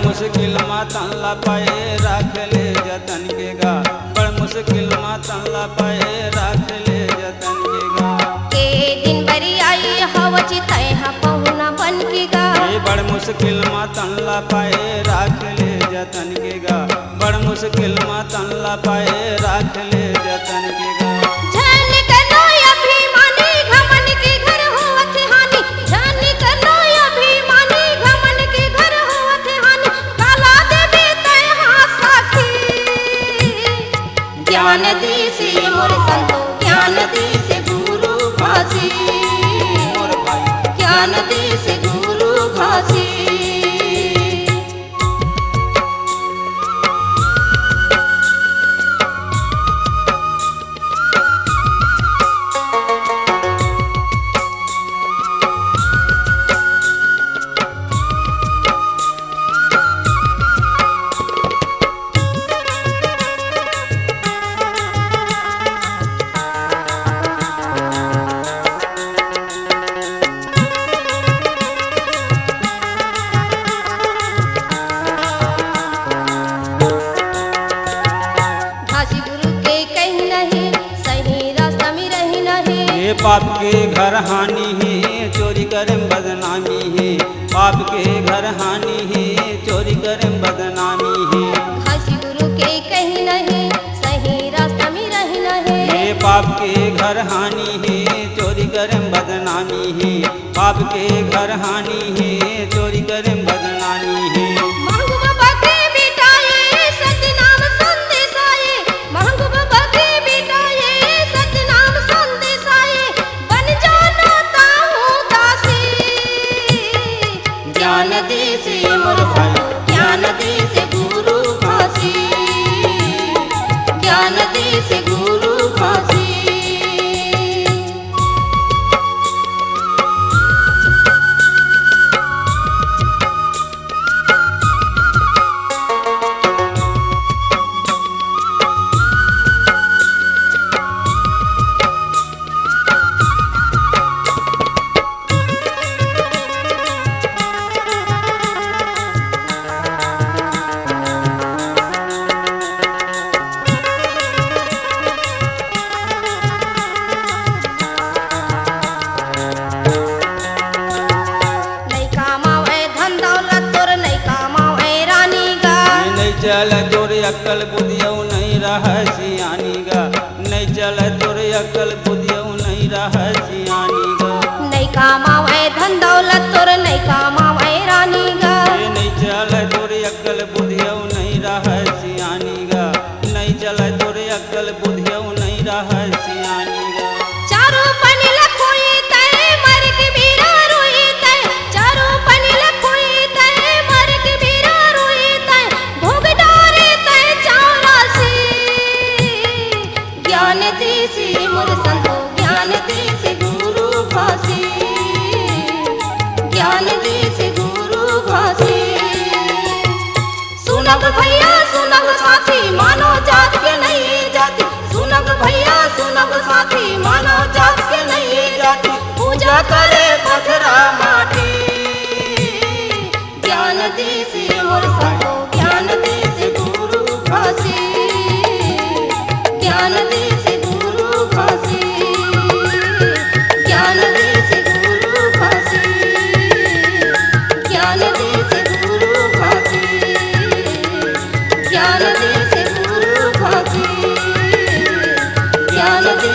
मुश्किल मा तनला पाए राख ले जतन के गा, बड़ मुश्किल मा तनला पाए राख ले जतन के गा। के दिन बरी आई हवच तय पहुना बन के गा, बड़ मुश्किल मा तनला पाए राख ले जतन के गा, बड़ मुश्किल मा तनला पाए राख ले जतन के गा। झन कनो अभिमानी घमन के घर होवत हानि, झन कनो अभिमानी घमन के घर होवत हानि, काला देवी तय हां साखी। ज्ञान दी से मोर संतो, ज्ञान दी से गुरु घासी, मोर भाई ज्ञान दी से गुरु घासी। पाप के घर हानि है चोरी करम बदनामी है, पाप के घर हानि है चोरी करम बदनामी है। घासी गुरु के कहीं नहीं सही रास्ता में रहना है, पाप के घर हानि है चोरी करम बदनामी है, पाप के घर हानि है चोरी करम बदनामी है। ज्ञान दी से मोर संतो, ज्ञान दी से गुरु घासी, ज्ञान दी से गुरु घासी। चल तोर अक्ल बुधियौ नहीं रह सियानी गा, नहीं चल तोर अक्ल बुधियौ नहीं रह सियानी गा। नहीं कामावे धन दौलत तोर नहीं कामावे रानी गा, नहीं चल तोर अक्ल बुधियौ नहीं रह सियानी गा, नहीं चल तोर अक्ल बुधियौ नहीं रह सियानी गा। चारो पनी लखोई तय मर के बीरा रोई तय, चारो पनी लखोई तय मर के बीरा रोई तय, भोग डारे तय चौरासी। ज्ञान दी से मोर संतो, ज्ञान दी से गुरु घासी, ज्ञान दी से गुरु घासी। सुनब भैया सुनब साथी मानो जात के नहीं जाती, सुनब भैया सुनब साथी मानो जात के नहीं जाती, पूजा करे पथरा माटी। ज्ञान दी से मोर संतो, ज्ञान दी से गुरु घासी, ज्ञान दी से गुरु घासी, ज्ञान दी से गुरु घासी, ज्ञान दी से गुरु घासी, ज्ञान दी से गुरु घासी, ज्ञान दी